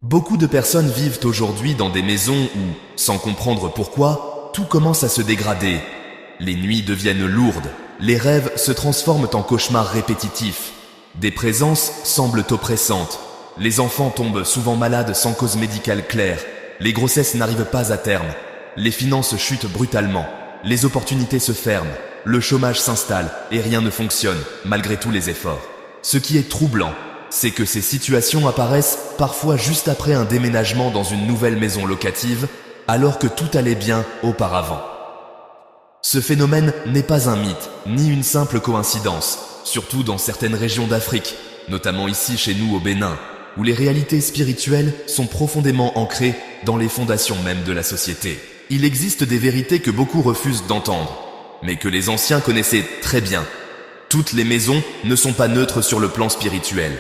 Beaucoup de personnes vivent aujourd'hui dans des maisons où, sans comprendre pourquoi, tout commence à se dégrader. Les nuits deviennent lourdes, les rêves se transforment en cauchemars répétitifs. Des présences semblent oppressantes. Les enfants tombent souvent malades sans cause médicale claire. Les grossesses n'arrivent pas à terme. Les finances chutent brutalement. Les opportunités se ferment. Le chômage s'installe et rien ne fonctionne, malgré tous les efforts. Ce qui est troublant, c'est que ces situations apparaissent parfois juste après un déménagement dans une nouvelle maison locative, alors que tout allait bien auparavant. Ce phénomène n'est pas un mythe, ni une simple coïncidence, surtout dans certaines régions d'Afrique, notamment ici chez nous au Bénin, où les réalités spirituelles sont profondément ancrées dans les fondations mêmes de la société. Il existe des vérités que beaucoup refusent d'entendre, mais que les anciens connaissaient très bien. Toutes les maisons ne sont pas neutres sur le plan spirituel.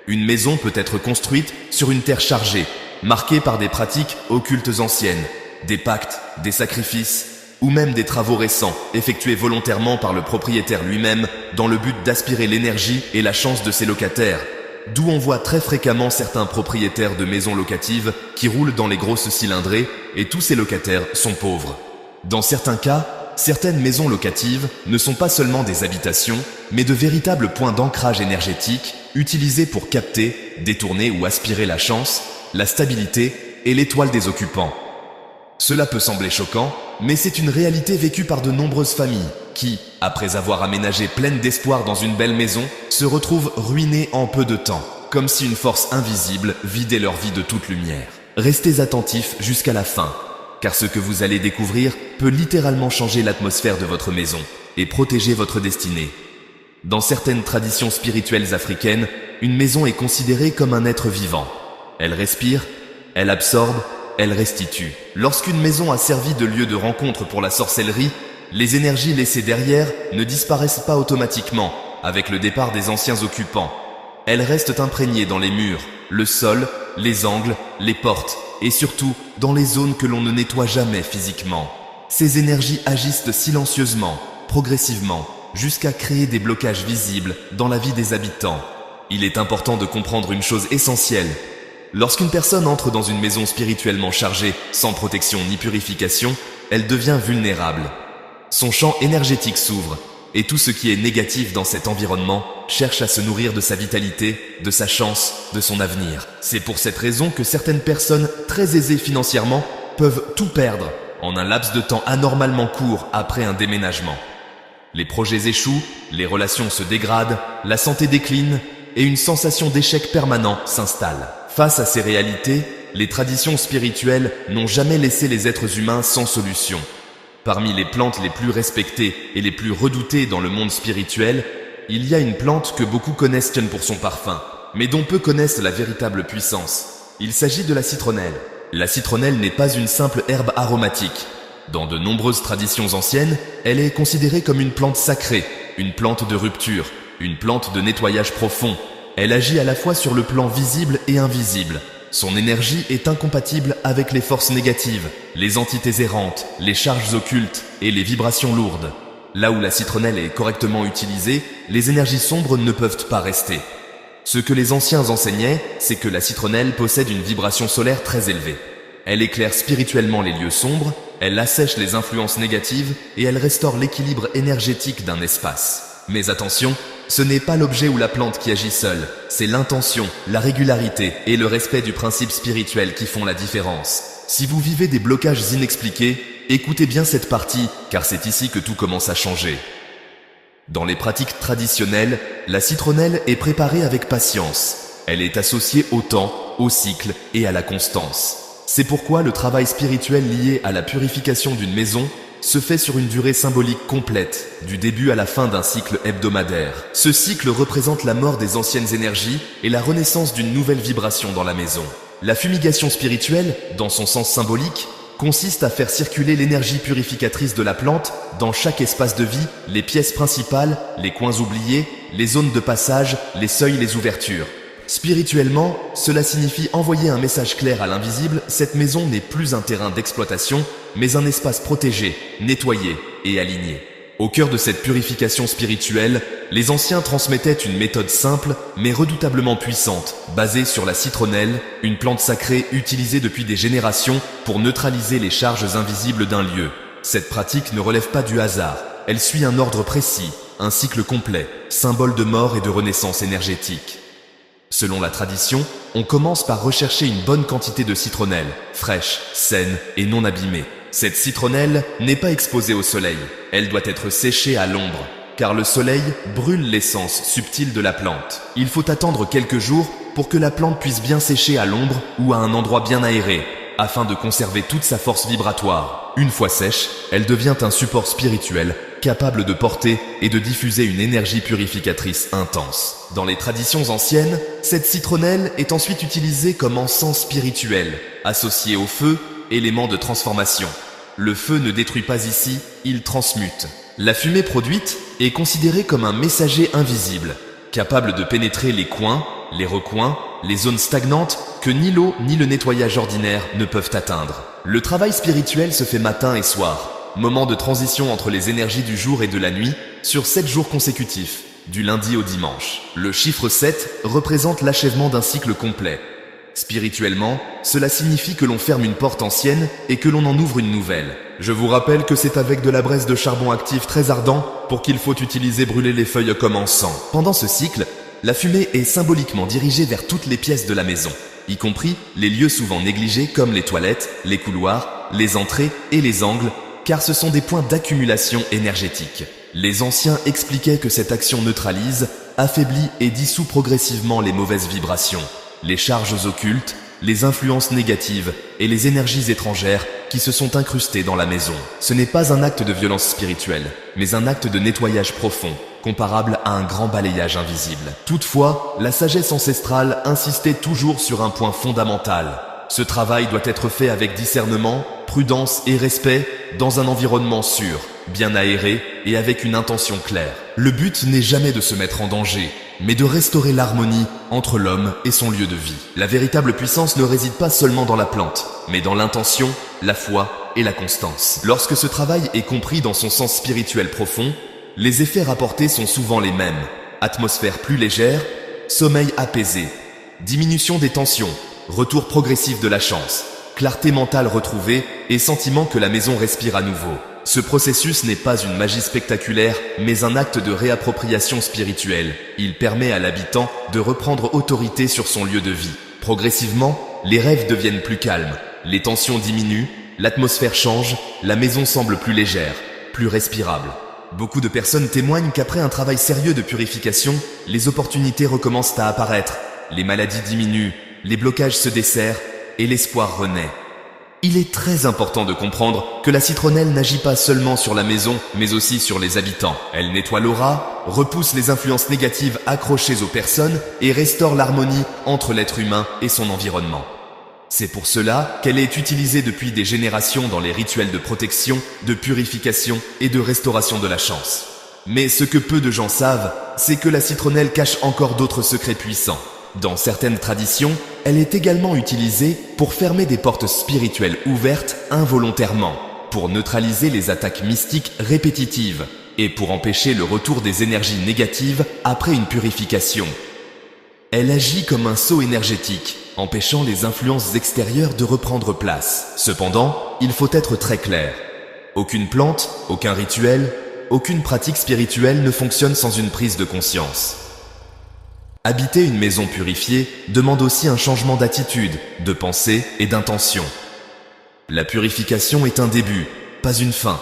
Une maison peut être construite sur une terre chargée, marquée par des pratiques occultes anciennes, des pactes, des sacrifices, ou même des travaux récents, effectués volontairement par le propriétaire lui-même, dans le but d'aspirer l'énergie et la chance de ses locataires. D'où on voit très fréquemment certains propriétaires de maisons locatives qui roulent dans les grosses cylindrées, et tous ces locataires sont pauvres. Dans certains cas, certaines maisons locatives ne sont pas seulement des habitations, mais de véritables points d'ancrage énergétique utilisés pour capter, détourner ou aspirer la chance, la stabilité et l'étoile des occupants. Cela peut sembler choquant, mais c'est une réalité vécue par de nombreuses familles qui, après avoir aménagé pleines d'espoir dans une belle maison, se retrouvent ruinées en peu de temps, comme si une force invisible vidait leur vie de toute lumière. Restez attentifs jusqu'à la fin, car ce que vous allez découvrir peut littéralement changer l'atmosphère de votre maison et protéger votre destinée. Dans certaines traditions spirituelles africaines, une maison est considérée comme un être vivant. Elle respire, elle absorbe, elle restitue. Lorsqu'une maison a servi de lieu de rencontre pour la sorcellerie, les énergies laissées derrière ne disparaissent pas automatiquement avec le départ des anciens occupants. Elles restent imprégnées dans les murs, le sol, les angles, les portes et surtout dans les zones que l'on ne nettoie jamais physiquement. Ces énergies agissent silencieusement, progressivement, jusqu'à créer des blocages visibles dans la vie des habitants. Il est important de comprendre une chose essentielle. Lorsqu'une personne entre dans une maison spirituellement chargée, sans protection ni purification, elle devient vulnérable. Son champ énergétique s'ouvre, et tout ce qui est négatif dans cet environnement cherche à se nourrir de sa vitalité, de sa chance, de son avenir. C'est pour cette raison que certaines personnes très aisées financièrement peuvent tout perdre en un laps de temps anormalement court après un déménagement. Les projets échouent, les relations se dégradent, la santé décline et une sensation d'échec permanent s'installe. Face à ces réalités, les traditions spirituelles n'ont jamais laissé les êtres humains sans solution. Parmi les plantes les plus respectées et les plus redoutées dans le monde spirituel, il y a une plante que beaucoup connaissent pour son parfum, mais dont peu connaissent la véritable puissance. Il s'agit de la citronnelle. La citronnelle n'est pas une simple herbe aromatique. Dans de nombreuses traditions anciennes, elle est considérée comme une plante sacrée, une plante de rupture, une plante de nettoyage profond. Elle agit à la fois sur le plan visible et invisible. Son énergie est incompatible avec les forces négatives, les entités errantes, les charges occultes et les vibrations lourdes. Là où la citronnelle est correctement utilisée, les énergies sombres ne peuvent pas rester. Ce que les anciens enseignaient, c'est que la citronnelle possède une vibration solaire très élevée. Elle éclaire spirituellement les lieux sombres, elle assèche les influences négatives et elle restaure l'équilibre énergétique d'un espace. Mais attention, ce n'est pas l'objet ou la plante qui agit seule, c'est l'intention, la régularité et le respect du principe spirituel qui font la différence. Si vous vivez des blocages inexpliqués, écoutez bien cette partie, car c'est ici que tout commence à changer. Dans les pratiques traditionnelles, la citronnelle est préparée avec patience. Elle est associée au temps, au cycle et à la constance. C'est pourquoi le travail spirituel lié à la purification d'une maison se fait sur une durée symbolique complète, du début à la fin d'un cycle hebdomadaire. Ce cycle représente la mort des anciennes énergies et la renaissance d'une nouvelle vibration dans la maison. La fumigation spirituelle, dans son sens symbolique, consiste à faire circuler l'énergie purificatrice de la plante dans chaque espace de vie, les pièces principales, les coins oubliés, les zones de passage, les seuils, les ouvertures. Spirituellement, cela signifie envoyer un message clair à l'invisible, cette maison n'est plus un terrain d'exploitation, mais un espace protégé, nettoyé et aligné. Au cœur de cette purification spirituelle, les anciens transmettaient une méthode simple mais redoutablement puissante, basée sur la citronnelle, une plante sacrée utilisée depuis des générations pour neutraliser les charges invisibles d'un lieu. Cette pratique ne relève pas du hasard, elle suit un ordre précis, un cycle complet, symbole de mort et de renaissance énergétique. Selon la tradition, on commence par rechercher une bonne quantité de citronnelle, fraîche, saine et non abîmée. Cette citronnelle n'est pas exposée au soleil, elle doit être séchée à l'ombre, car le soleil brûle l'essence subtile de la plante. Il faut attendre quelques jours pour que la plante puisse bien sécher à l'ombre ou à un endroit bien aéré, afin de conserver toute sa force vibratoire. Une fois sèche, elle devient un support spirituel, capable de porter et de diffuser une énergie purificatrice intense. Dans les traditions anciennes, cette citronnelle est ensuite utilisée comme encens spirituel, associé au feu, élément de transformation. Le feu ne détruit pas ici, il transmute. La fumée produite est considérée comme un messager invisible, capable de pénétrer les coins, les recoins, les zones stagnantes que ni l'eau ni le nettoyage ordinaire ne peuvent atteindre. Le travail spirituel se fait matin et soir, moment de transition entre les énergies du jour et de la nuit, sur 7 jours consécutifs, du lundi au dimanche. Le chiffre 7 représente l'achèvement d'un cycle complet. Spirituellement, cela signifie que l'on ferme une porte ancienne et que l'on en ouvre une nouvelle. Je vous rappelle que c'est avec de la braise de charbon actif très ardent pour qu'il faut utiliser brûler les feuilles comme encens. Pendant ce cycle, la fumée est symboliquement dirigée vers toutes les pièces de la maison, y compris les lieux souvent négligés comme les toilettes, les couloirs, les entrées et les angles, car ce sont des points d'accumulation énergétique. Les anciens expliquaient que cette action neutralise, affaiblit et dissout progressivement les mauvaises vibrations, les charges occultes, les influences négatives et les énergies étrangères qui se sont incrustées dans la maison. Ce n'est pas un acte de violence spirituelle, mais un acte de nettoyage profond, comparable à un grand balayage invisible. Toutefois, la sagesse ancestrale insistait toujours sur un point fondamental. Ce travail doit être fait avec discernement, prudence et respect, dans un environnement sûr, bien aéré et avec une intention claire. Le but n'est jamais de se mettre en danger, mais de restaurer l'harmonie entre l'homme et son lieu de vie. La véritable puissance ne réside pas seulement dans la plante, mais dans l'intention, la foi et la constance. Lorsque ce travail est compris dans son sens spirituel profond, les effets rapportés sont souvent les mêmes. Atmosphère plus légère, sommeil apaisé, diminution des tensions, retour progressif de la chance, clarté mentale retrouvée et sentiment que la maison respire à nouveau. Ce processus n'est pas une magie spectaculaire, mais un acte de réappropriation spirituelle. Il permet à l'habitant de reprendre autorité sur son lieu de vie. Progressivement, les rêves deviennent plus calmes, les tensions diminuent, l'atmosphère change, la maison semble plus légère, plus respirable. Beaucoup de personnes témoignent qu'après un travail sérieux de purification, les opportunités recommencent à apparaître, les maladies diminuent, les blocages se desserrent et l'espoir renaît. Il est très important de comprendre que la citronnelle n'agit pas seulement sur la maison, mais aussi sur les habitants. Elle nettoie l'aura, repousse les influences négatives accrochées aux personnes et restaure l'harmonie entre l'être humain et son environnement. C'est pour cela qu'elle est utilisée depuis des générations dans les rituels de protection, de purification et de restauration de la chance. Mais ce que peu de gens savent, c'est que la citronnelle cache encore d'autres secrets puissants. Dans certaines traditions, elle est également utilisée pour fermer des portes spirituelles ouvertes involontairement, pour neutraliser les attaques mystiques répétitives et pour empêcher le retour des énergies négatives après une purification. Elle agit comme un sceau énergétique, empêchant les influences extérieures de reprendre place. Cependant, il faut être très clair. Aucune plante, aucun rituel, aucune pratique spirituelle ne fonctionne sans une prise de conscience. Habiter une maison purifiée demande aussi un changement d'attitude, de pensée et d'intention. La purification est un début, pas une fin.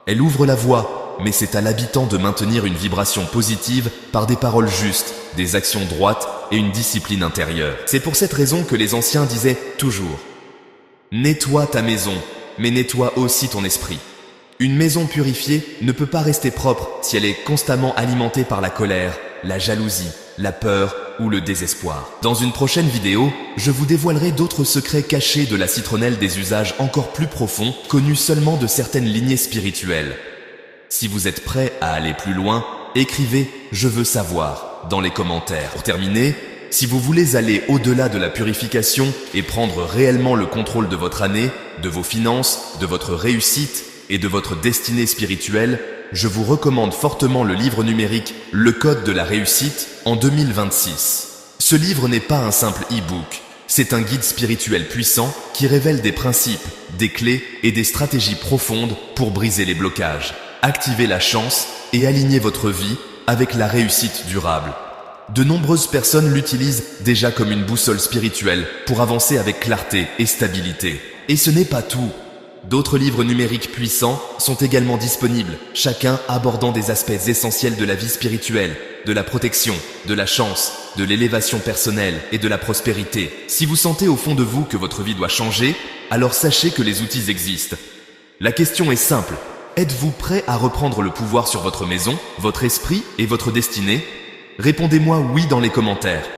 Elle ouvre la voie, mais c'est à l'habitant de maintenir une vibration positive par des paroles justes, des actions droites et une discipline intérieure. C'est pour cette raison que les anciens disaient toujours « Nettoie ta maison, mais nettoie aussi ton esprit ». Une maison purifiée ne peut pas rester propre si elle est constamment alimentée par la colère, la jalousie, la peur ou le désespoir. Dans une prochaine vidéo, je vous dévoilerai d'autres secrets cachés de la citronnelle, des usages encore plus profonds, connus seulement de certaines lignées spirituelles. Si vous êtes prêt à aller plus loin, écrivez « Je veux savoir » dans les commentaires. Pour terminer, si vous voulez aller au-delà de la purification et prendre réellement le contrôle de votre année, de vos finances, de votre réussite et de votre destinée spirituelle, je vous recommande fortement le livre numérique Le Code de la réussite en 2026. Ce livre n'est pas un simple e-book, c'est un guide spirituel puissant qui révèle des principes, des clés et des stratégies profondes pour briser les blocages, activer la chance et aligner votre vie avec la réussite durable. De nombreuses personnes l'utilisent déjà comme une boussole spirituelle pour avancer avec clarté et stabilité. Et ce n'est pas tout. D'autres livres numériques puissants sont également disponibles, chacun abordant des aspects essentiels de la vie spirituelle, de la protection, de la chance, de l'élévation personnelle et de la prospérité. Si vous sentez au fond de vous que votre vie doit changer, alors sachez que les outils existent. La question est simple. Êtes-vous prêt à reprendre le pouvoir sur votre maison, votre esprit et votre destinée ? Répondez-moi oui dans les commentaires.